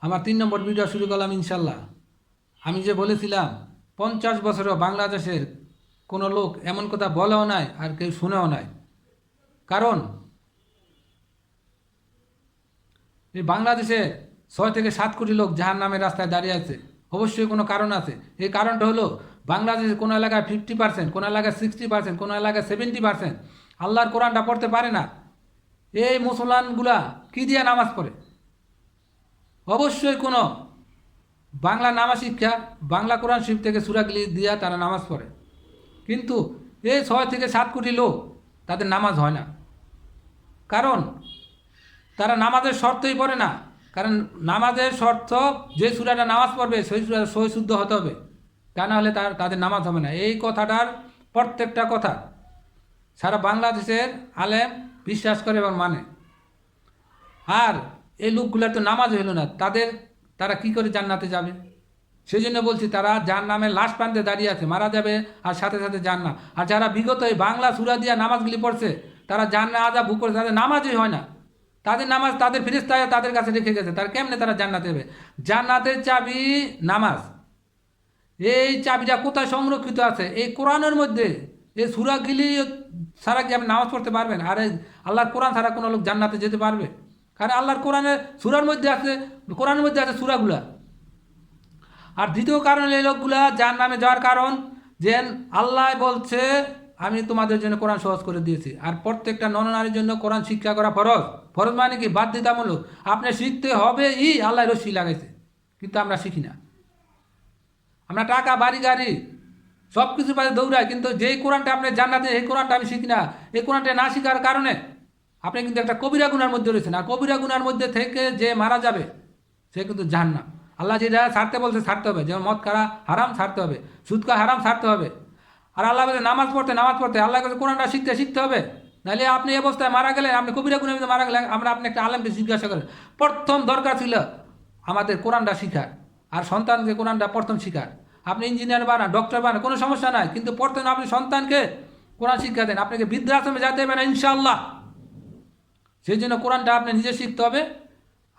আমার 3 নম্বর ভিডিও শুরু করলাম ইনশাল্লাহ। আমি যে বলেছিলাম 50 বছরও বাংলাদেশের কোনো লোক এমন কথা বলেও নাই আর কেউ শুনেও নাই। কারণ এই বাংলাদেশে 6 থেকে 7 কোটি লোক জাহান্নামের রাস্তায় দাঁড়িয়ে আছে। অবশ্যই কোনো কারণ আছে। এই কারণটা হলো বাংলাদেশে কোনো এলাকায় 50%, কোনো এলাকায় 60%, কোনো এলাকায় 70% আল্লাহর কোরআনটা পড়তে পারে না। এই মুসলমানগুলা কী দিয়ে নামাজ পড়ে? অবশ্যই কোনো বাংলা নামাজ শিক্ষা, বাংলা কোরআন শরীফ থেকে সূরাগুলি দিয়া তারা নামাজ পড়ে। কিন্তু এই 6 থেকে 7 কোটি লোক তাদের নামাজ হয় না। কারণ তারা নামাজের শর্তই পড়ে না। কারণ নামাজের শর্ত যে সূরাটা নামাজ পড়বে সেই সূরা সহি শুদ্ধ হতে হবে, তা না হলে তাদের নামাজ হবে না। এই কথাটার প্রত্যেকটা কথা সারা বাংলাদেশের আলেম বিশ্বাস করে এবং মানে। আর এই লোকগুলোর তো নামাজ হইল না, তারা কি করে জান্নাতে যাবে? সেই জন্য বলছি তারা জাহান্নামের লাশ প্রান্তে দাঁড়িয়ে আছে, মারা যাবে আর সাথে সাথে জান্নাত। আর যারা বিগত এই বাংলা সূরা দিয়া নামাজগুলি পড়ছে তারা জান্নাত আযাব ভোগ করে, তাদের নামাজই হয় না। তাদের নামাজ তাদের ফেরেশতা তাদের কাছে রেখে গেছে, তার কেমনে তারা জান্নাতে যাবে? জান্নাতের চাবি নামাজ। এই চাবিটা কোথায় সংরক্ষিত আছে? এই কোরআনের মধ্যে। এই সূরাগুলি ছাড়া কি আপনি নামাজ পড়তে পারবেন? আর এই আল্লাহর কোরআন ছাড়া কোনো লোক জান্নাতে যেতে পারবে? কারণ আল্লাহর কোরআনের সূরার মধ্যে আছে, কোরআনের মধ্যে আছে সূরাগুলা। আর দ্বিতীয় কারণ এই লোকগুলা জাহান্নামে যাওয়ার কারণ যে আল্লাহ বলছে আমি তোমাদের জন্য কোরআন সহজ করে দিয়েছি। আর প্রত্যেকটা নরনারীর জন্য কোরআন শিক্ষা করা ফরজ। ফরজ মানে কি? বাধ্যতামূলক। আপনি শিখতে হবে, আল্লাহ রশ্মি লাগাইছে, কিন্তু আমরা শিখি না। আমরা টাকা বাড়ি গাড়ি সব কিছুর পাশে দৌড়াই, কিন্তু যেই কোরআনটা আপনি জান্নাতে, এই কোরআনটা আমি শিখি না। এই কোরআনটা না শিখার কারণে আপনি কিন্তু একটা কবিরা গুনার মধ্যে রয়েছেন। আর কবিরা গুনার মধ্যে থেকে যে মারা যাবে সে কিন্তু জাহান্নাম। আল্লাহ যেটা ছাড়তে বলছে ছাড়তে হবে, যেমন মদ খাওয়া হারাম ছাড়তে হবে, সুদ খাওয়া হারাম ছাড়তে হবে। আর আল্লাহ বলছে নামাজ পড়তে আল্লাহ কাছে কোরআনটা শিখতে হবে। নাহলে আপনি এই অবস্থায় মারা গেলেন, আপনি কবিরা গুনার মধ্যে মারা গেলেন, আপনি একটা আলেমকে জিজ্ঞাসা করেন। প্রথম দরকার ছিল আমাদের কোরআনটা শিখার, আর সন্তানকে কোরআনটা প্রথম শিখার। আপনি ইঞ্জিনিয়ার বানান, ডক্টর বানান, কোনো সমস্যা নাই, কিন্তু প্রথম আপনি সন্তানকে কোরআন শিক্ষা দেন। আপনাকে বৃদ্ধাশ্রমে যেতে হবে না ইনশাআল্লাহ। সেই জন্য কোরআনটা আপনি নিজে শিখতে হবে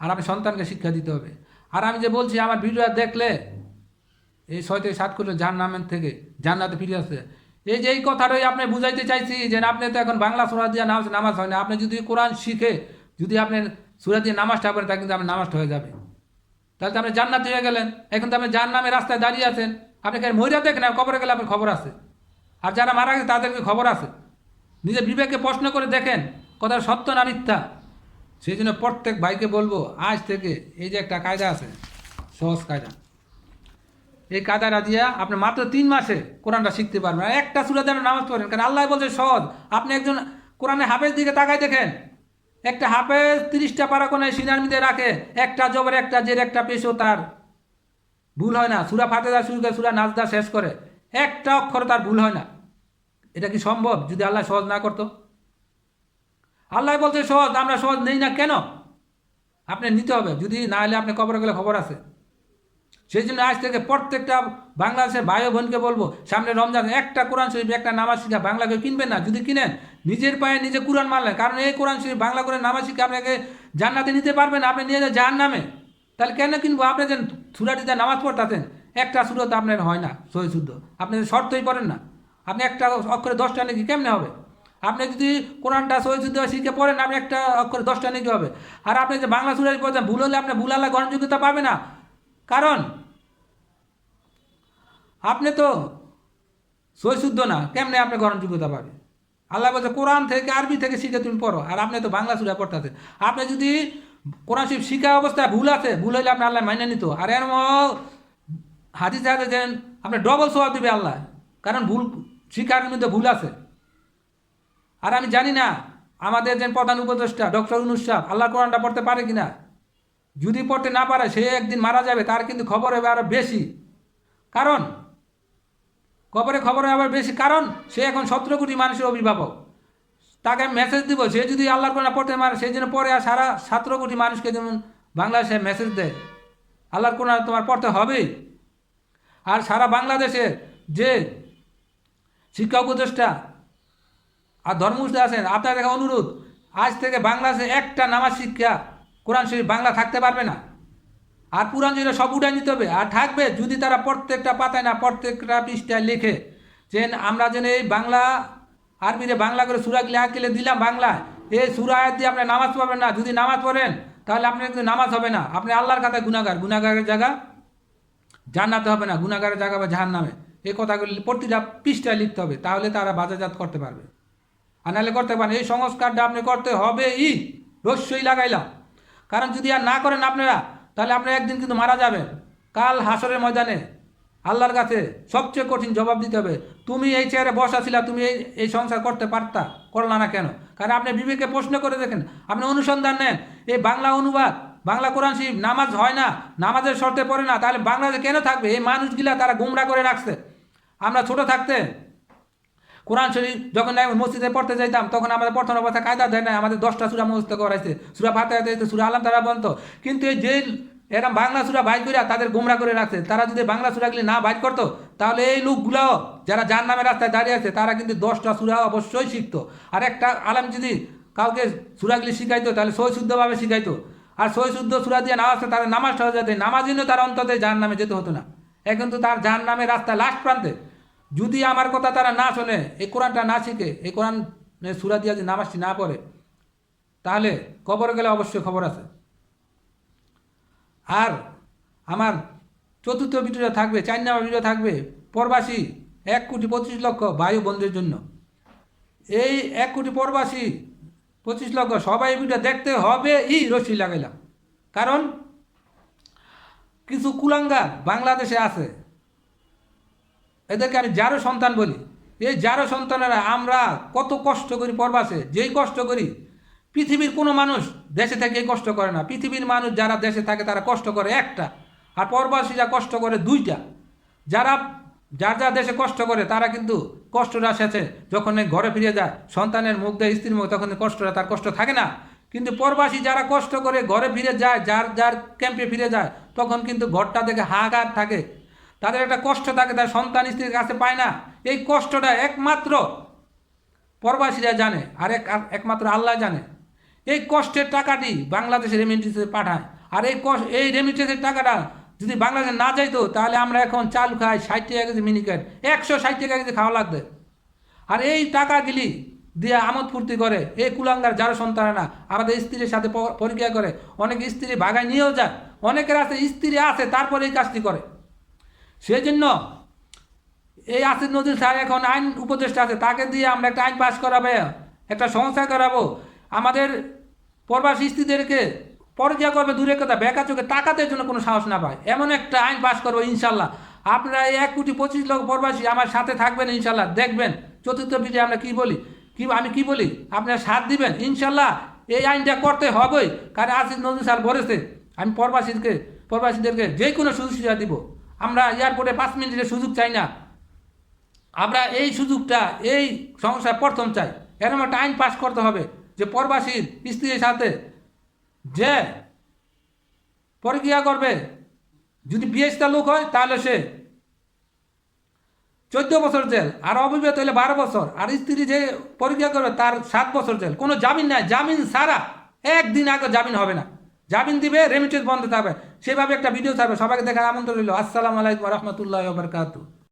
আর আপনি সন্তানকে শিক্ষা দিতে হবে। আর আমি যে বলছি আমার ভিডিও দেখলে এই 6 থেকে 7 কোটি জাহান্নামের থেকে জান্নাতে ফিরে আসছে, এই যে এই কথাটাই আপনি বুঝাইতে চাইছি যে আপনি তো এখন বাংলা সূরা দিয়ে নামাজ হয় না। আপনি যদি কোরআন শিখে যদি আপনি সূরা দিয়ে নামাজটা পড়েন, তা কিন্তু আপনার নামাজটা হয়ে যাবে। তাহলে তো আপনি জান্নাতে হয়ে গেলেন। এখন তো আপনি জাহান্নামের রাস্তায় দাঁড়িয়ে আছেন। আপনি মহিলা দেখেন, কবরে গেলে আপনার খবর আছে। আর যারা মারা গেছে তাদেরকে খবর আছে। নিজের বিবেককে প্রশ্ন করে দেখেন কথা সত্য না মিথ্যা। সেই জন্য প্রত্যেক ভাইকে বলবো আজ থেকে এই যে একটা কায়দা আছে, সহজ কায়দা, এই কায়দাটা দিয়া আপনি মাত্র 3 মাসে কোরআনটা শিখতে পারবেন। আর একটা সূরা দিয়ে নামাজ পড়েন, কারণ আল্লাহ বলছে সহজ। আপনি একজন কোরআনে হাফেজ দিকে তাকাই দেখেন, একটা হাফেজ 30টা পারা কোনায় সিনার মধ্যে রাখে, একটা জবর একটা জের একটা পেশও তার ভুল হয় না। সূরা ফাতিহা শুরু করে সূরা নাজদা শেষ করে একটা অক্ষর তার ভুল হয় না। এটা কি সম্ভব যদি আল্লাহ সহজ না করতো? আল্লাহ বলছে সহজ, আমরা সহজ নেই না কেন? আপনি নিতে হবে, যদি না হলে আপনি কবরে গেলে খবর আছে। সেই জন্য আজ থেকে প্রত্যেকটা বাংলাদেশের ভাই ও বোনকে বলবো সামনে রমজান একটা কোরআন শরীফ একটা নামাজ শিখা বাংলা কেউ কিনবেন না। যদি কিনেন নিজের পায়ে নিজে কোরআন মারলেন, কারণ এই কোরআন শরীফ বাংলা করে নামাজ শিখে আপনাকে জান্নাতে নিতে পারবেন, আপনি নিয়ে যান জাহান্নামে। তাহলে কেন কিনবো? আপনি যে সূরাটিতে নামাজ পড়তেছেন একটা সূরা তো আপনার হয় না সহি শুদ্ধ, আপনি শর্তই পড়েন না। আপনি একটা অক্ষরে 10টা নাকি কেমনে হবে? আপনি যদি কোরআনটা সহি শুদ্ধ শিখে পড়েন, আপনি একটা অক্ষরে 10টা নাকি হবে। আর আপনি যে বাংলা সূরা পড়ছেন ভুল হলে আপনি ভুল আল্লাহ গ্রহণযোগ্যতা পাবে না। কারণ আপনি তো সই শুদ্ধ না, কেমনে আপনি গ্রহণযোগ্যতা পাবে? আল্লাহ বলছে কোরআন থেকে আরবি থেকে শিখে তুমি পড়ো, আর আপনি তো বাংলা সূরা পড়তেছেন। আপনি যদি কোরআন শরীফ শিখা অবস্থায় ভুল আছে, ভুল হইলে আপনি আল্লাহ মাইনে নিত। আর এর হাদিস আছে যে আপনি ডবল সওয়াব দিবে আল্লাহ, কারণ ভুল শিখার মধ্যে ভুল আছে। আর আমি জানি না আমাদের যে প্রধান উপদেষ্টা ডক্টর ইউনূস সাহেব আল্লাহর কোরআনটা পড়তে পারে কিনা। যদি পড়তে না পারে সে একদিন মারা যাবে, তার কিন্তু খবর হবে আরও বেশি। কারণ খবরে আবার বেশি, কারণ সে এখন 17 কোটি মানুষের অভিভাবক। তাকে মেসেজ দিব, সে যদি আল্লাহর কোরআন পড়তে পারে সেই জন্য পরে আর সারা 17 কোটি মানুষকে যেমন বাংলাদেশে মেসেজ দেয় আল্লাহর কোরআন তোমার পড়তে হবেই। আর সারা বাংলাদেশে যে শিক্ষা উপদেষ্টা আর ধর্মস্থ আছেন, আপনার দেখা অনুরোধ আজ থেকে বাংলাদেশে একটা নামাজ শিক্ষা কোরআন শরীফ বাংলা থাকতে পারবে না। আর পুরাণ যেটা সব উঠে নিতে হবে। আর থাকবে যদি তারা প্রত্যেকটা পাতায় না প্রত্যেকটা পৃষ্ঠায় লেখে যে আমরা যেন এই বাংলা আরবিতে বাংলা করে সুরাগুলি আঁকিলে দিলাম বাংলায়, এই সুরা আয়াত দিয়ে আপনি নামাজ পড়বেন না, যদি নামাজ পড়েন তাহলে আপনার কিন্তু নামাজ হবে না, আপনি আল্লাহর কাছে গুনাহগার, গুনাহগারের জায়গা জান্নাতে হবে না, গুনাহগারের জায়গা বা জাহান্নামে। এই কথাগুলি প্রতিটা পৃষ্ঠায় লিখতে হবে, তাহলে তারা বাজারজাত করতে পারবে। আর নাহলে করতে পারেন। এই সংস্কারটা আপনি করতে হবেই, রস্যই লাগাইলাম। কারণ যদি আর না করেন আপনারা, তাহলে আপনারা একদিন কিন্তু মারা যাবেন। কাল হাসরের ময়দানে আল্লাহর কাছে সবচেয়ে কঠিন জবাব দিতে হবে। তুমি এই চেয়ারে বসা ছিলা, তুমি এই সংসার করতে পারতা, করলা না কেন? কারণ আপনি বিবেকে প্রশ্ন করে দেখেন, আপনি অনুসন্ধান নেন। এই বাংলা অনুবাদ, বাংলা কোরআন শরীফ, নামাজ হয় না, নামাজের শর্তে পড়ে না, তাহলে বাংলাদেশে কেন থাকবে? এই মানুষগুলা তারা গুমরা করে রাখছে। আমরা ছোট থাকতে কোরআন শরীফ যখন মসজিদে পড়তে যাইতাম, তখন আমাদের প্রথম অবস্থা কায়দা দেয় না, আমাদের 10টা সূরা মুখস্থ করাইছে, সূরা ফাতিহা দিতে, সূরা আলাম তারা বন্ধ। কিন্তু এই যে এরকম বাংলা সূরা বাইর করে তাদের গুমরা করে রাখছে, তারা যদি বাংলা সূরাগুলি না বাইর করতো, তাহলে এই লোকগুলাও যারা জাহান্নামের রাস্তায় দাঁড়িয়ে আছে, তারা কিন্তু 10টা সূরা অবশ্যই শিখতো। আর একটা আলেম যদি কাউকে সূরাগুলি শিখাইতো, তাহলে সই শুদ্ধভাবে শিখাইতো। আর সই শুদ্ধ সূরা দিয়ে নামাজ, তাদের নামাজটা হয়ে যেত, নামাজ জন্য তার অন্তত জাহান্নামে যেতে হতো না। এখন তো তার জাহান্নামের রাস্তায় লাস্ট প্রান্তে। যদি আমার কথা তারা না শোনে, এই কোরআনটা না শিখে, এই কোরআন সূরা দিয়া যদি নামাজটি না পড়ে, তাহলে কবরে গেলে অবশ্যই খবর আছে। আর আমার চতুর্থ ভিডিওটা থাকবে, 4 নম্বর ভিডিও থাকবে প্রবাসী 1,25,00,000 ভাই বোনদের জন্য। এই 1,00,00,000 প্রবাসী 25,00,000 সবাই ভিডিও দেখতে হবে, রশি লাগাইলাম। কারণ কিছু কুলাঙ্গার বাংলাদেশে আছে, এদেরকে আমি যারও সন্তান বলি। এই যারও সন্তানেরা আমরা কত কষ্ট করি প্রবাসে, যেই কষ্ট করি পৃথিবীর কোনো মানুষ দেশে থেকে এই কষ্ট করে না। পৃথিবীর মানুষ যারা দেশে থাকে তারা কষ্ট করে একটা, আর প্রবাসীরা কষ্ট করে 2টা। যারা যার যা দেশে কষ্ট করে তারা কিন্তু কষ্টটা শেষে যখন ঘরে ফিরে যায়, সন্তানের মুখ দেয়, স্ত্রীর মুখ, তখন কষ্টটা তার কষ্ট থাকে না। কিন্তু প্রবাসী যারা কষ্ট করে ঘরে ফিরে যায়, যার যার ক্যাম্পে ফিরে যায়, তখন কিন্তু ঘরটা দেখে হাহাকার থাকে, তাদের একটা কষ্ট থাকে, তার সন্তান স্ত্রীর কাছে পায় না। এই কষ্টটা একমাত্র প্রবাসীরা জানে, আর একমাত্র আল্লাহ জানে। এই কষ্টের টাকাটি বাংলাদেশে রেমিটেন্সে পাঠায়। আর এই রেমিটেন্সের টাকাটা যদি বাংলাদেশে না যাইতো, তাহলে আমরা এখন চাল খাই 60 টাকা কেজি মিনিকেট, 160 টাকা কেজি খাওয়া লাগবে। আর এই টাকাগুলি দিয়ে আমোদ ফুর্তি করে এই কুলাঙ্গার যারা সন্তানেরা আমাদের স্ত্রীর সাথে পরীক্ষা করে, অনেক স্ত্রী ভাগায় নিয়েও যায়, অনেকের আছে স্ত্রী আছে তারপরে এই কাজটি করে। সেই জন্য এই আসিফ নজরুল স্যার এখন আইন উপদেষ্টা আছে, তাকে দিয়ে আমরা একটা আইন পাস করাবে, একটা সংস্থা করাবো। আমাদের প্রবাসী স্ত্রীদেরকে পরীক্ষা করবে, দূরের কথা বেকার চোখে তাকাতে জন্য কোনো সাহস না পায়, এমন একটা আইন পাস করবো ইনশাল্লাহ। আপনারা এই 1,25,00,000 প্রবাসী আমার সাথে থাকবেন ইনশাল্লাহ, দেখবেন চতুর্থ ভিডিও আমরা কি বলি, আমি কি বলি, আপনারা সাথ দিবেন ইনশাল্লাহ। এই আইনটা করতে হবেই, কারণ আসিফ নজরুল স্যার বলেছে আমি প্রবাসীদেরকে যে কোনো সুযোগ সুবিধা দিব। আমরা এয়ারপোর্টে 5 মিনিটের সুযোগ চাই না, আমরা এই সুযোগটা এই সংসার প্রথম চাই। এরকম একটা আইন পাস করতে হবে যে প্রবাসীর স্ত্রীর সাথে যে পরকীয়া করবে, যদি বিয়েস্তা লোক হয় তাহলে সে 14 বছর জেল, আর অবিবাহিত হলে 12 বছর, আর স্ত্রী যে পরকীয়া করবে তার 7 বছর জেল। কোনো জামিন নাই, জামিন ছাড়া একদিন আগে জামিন হবে না, জামিন দিবে, রেমিটেন্স বন্ধ থাকবে। সেভাবে একটা ভিডিও থাকবে, সবাইকে দেখার আমন্ত্রণ রইল। আসসালামু আলাইকুম রহমতুল্লাহ বারকাতুহু।